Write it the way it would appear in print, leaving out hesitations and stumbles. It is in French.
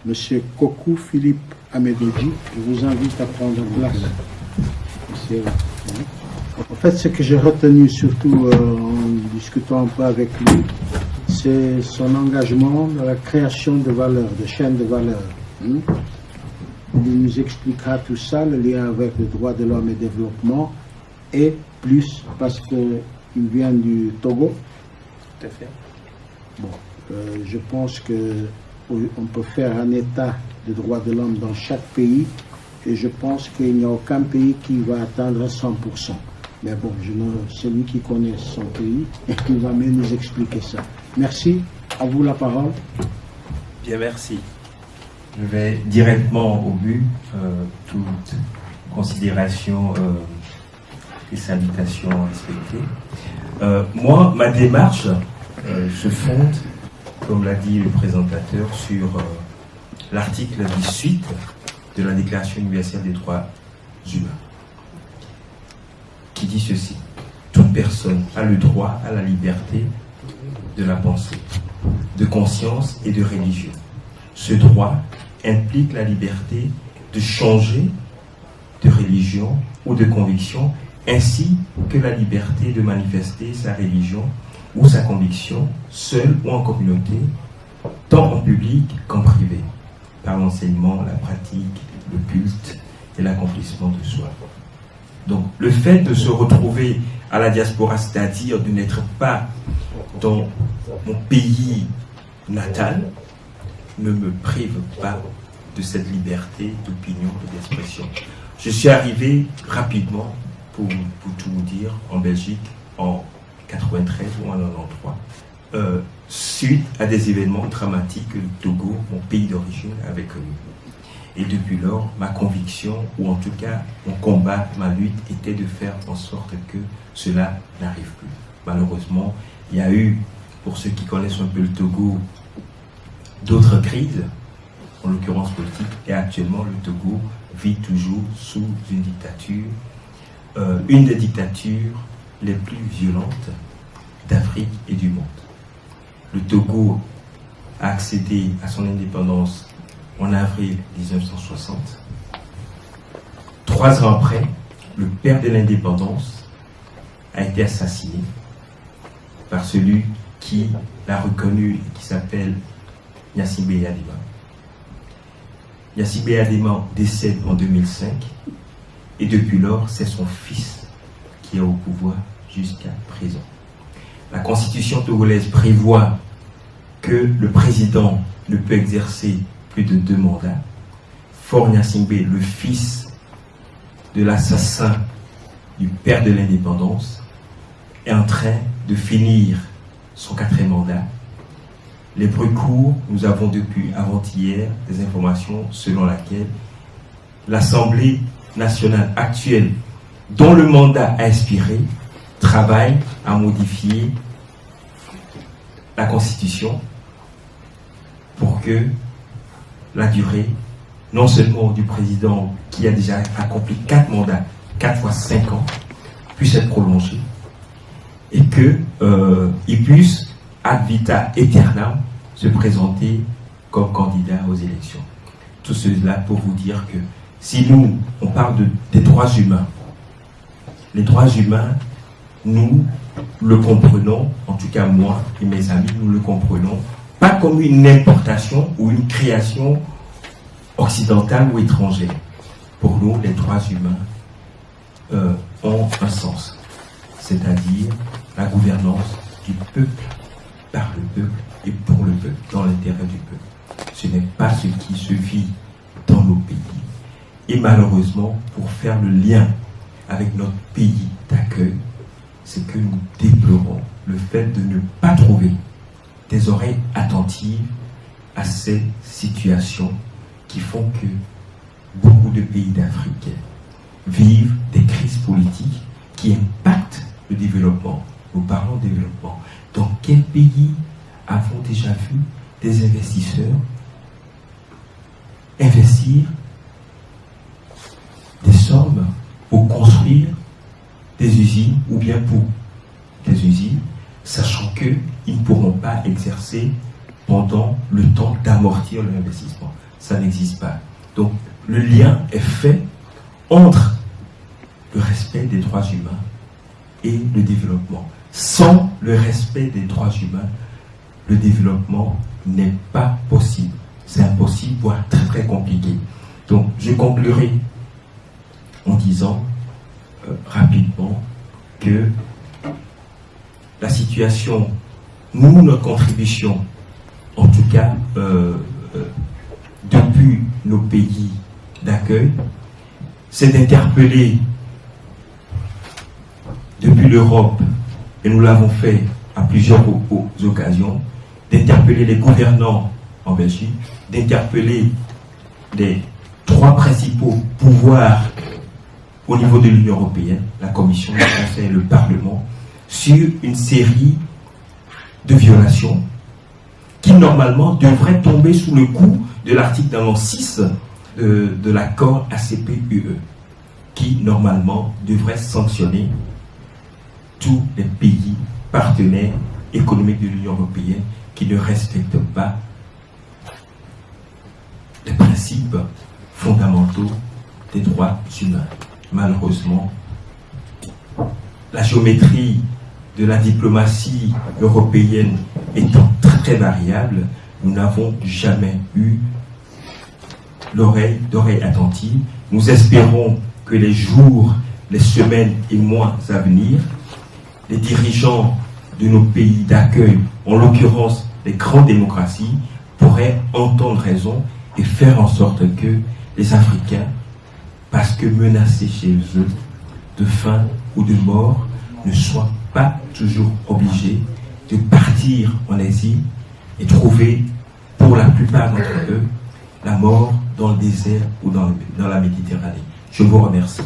Monsieur Kokou Philippe Amédéji. Je vous invite à prendre place. Monsieur, en fait, ce que j'ai retenu surtout en discutant un peu avec lui, c'est son engagement dans la création de valeurs, de chaînes de valeurs. Il nous expliquera tout ça, le lien avec les droits de l'homme et le développement, et plus parce qu'il vient du Togo. Tout à fait. Bon, je pense qu'on peut faire un état de droits de l'homme dans chaque pays, et je pense qu'il n'y a aucun pays qui va atteindre 100%. Mais bon, celui qui connaît son pays, il va mieux nous expliquer ça. Merci, à vous la parole. Bien, merci. Je vais directement au but, toute considération et salutations respectées. Moi, ma démarche se fonde, comme l'a dit le présentateur, sur l'article 18 de la Déclaration universelle des droits humains, qui dit ceci: toute personne a le droit à la liberté de la pensée, de conscience et de religion. Ce droit implique la liberté de changer de religion ou de conviction, ainsi que la liberté de manifester sa religion ou sa conviction, seule ou en communauté, tant en public qu'en privé, par l'enseignement, la pratique, le culte et l'accomplissement de soi. Donc, le fait de se retrouver à la diaspora, c'est-à-dire de n'être pas dans mon pays natal, ne me prive pas de cette liberté d'opinion et d'expression. Je suis arrivé rapidement, pour tout vous dire, en Belgique en 93 ou en 93, suite à des événements dramatiques que le Togo, mon pays d'origine, avait connus. Et depuis lors, ma conviction, ou en tout cas mon combat, ma lutte, était de faire en sorte que cela n'arrive plus. Malheureusement, il y a eu, pour ceux qui connaissent un peu le Togo, d'autres crises, en l'occurrence politique, et actuellement le Togo vit toujours sous une dictature, une des dictatures les plus violentes d'Afrique et du monde. Le Togo a accédé à son indépendance en avril 1960. 3 ans après, le père de l'indépendance a été assassiné par celui qui l'a reconnu et qui s'appelle Gnassingbé Eyadema. Gnassingbé Eyadema décède en 2005 et depuis lors, c'est son fils qui est au pouvoir jusqu'à présent. La constitution togolaise prévoit que le président ne peut exercer plus de 2 mandats. Faure Gnassingbé, le fils de l'assassin du père de l'indépendance, est en train de finir son 4e mandat. Les bruits courent, nous avons depuis avant-hier des informations selon lesquelles l'Assemblée nationale actuelle, dont le mandat a expiré, travaille à modifier la Constitution pour que la durée, non seulement du président qui a déjà accompli 4 mandats, 4 fois 5 ans, puisse être prolongée et qu'il puisse ad vita aeternam se présenter comme candidat aux élections. Tout cela pour vous dire que si nous, on parle des droits humains, les droits humains, nous le comprenons, en tout cas moi et mes amis, nous le comprenons, pas comme une importation ou une création occidentale ou étrangère. Pour nous, les droits humains ont un sens, c'est-à-dire la gouvernance du peuple, par le peuple et pour le peuple, dans l'intérêt du peuple. Ce n'est pas ce qui se vit dans nos pays. Et malheureusement, pour faire le lien avec notre pays d'accueil, c'est que nous déplorons le fait de ne pas trouver des oreilles attentives à ces situations qui font que beaucoup de pays d'Afrique vivent des crises politiques qui impactent le développement. Nous parlons de développement. Dans quel pays avons déjà vu des investisseurs investir des sommes pour construire des usines ou bien pour des usines, sachant qu'ils ne pourront pas exercer pendant le temps d'amortir leur investissement. ça n'existe pas. Donc, le lien est fait entre le respect des droits humains et le développement. Sans le respect des droits humains, le développement n'est pas possible. C'est impossible, voire très très compliqué. Donc, je conclurai en disant rapidement que la situation, nous, notre contribution, en tout cas, depuis nos pays d'accueil, c'est d'interpeller depuis l'Europe, et nous l'avons fait à plusieurs occasions, d'interpeller les gouvernants en Belgique, d'interpeller les 3 principaux pouvoirs au niveau de l'Union européenne, la Commission, le Conseil et le Parlement, sur une série de violations qui normalement devraient tomber sous le coup de l'article 6 de l'accord ACP-UE, qui normalement devrait sanctionner tous les pays partenaires économiques de l'Union européenne qui ne respectent pas les principes fondamentaux des droits humains. Malheureusement, la géométrie de la diplomatie européenne étant très variable, nous n'avons jamais eu d'oreille attentive. Nous espérons que les jours, les semaines et mois à venir, les dirigeants de nos pays d'accueil, en l'occurrence les grandes démocraties, pourraient entendre raison et faire en sorte que les Africains, parce que menacés chez eux de faim ou de mort, ne soient pas toujours obligés de partir en Asie et trouver, pour la plupart d'entre eux, la mort dans le désert ou dans la Méditerranée. Je vous remercie.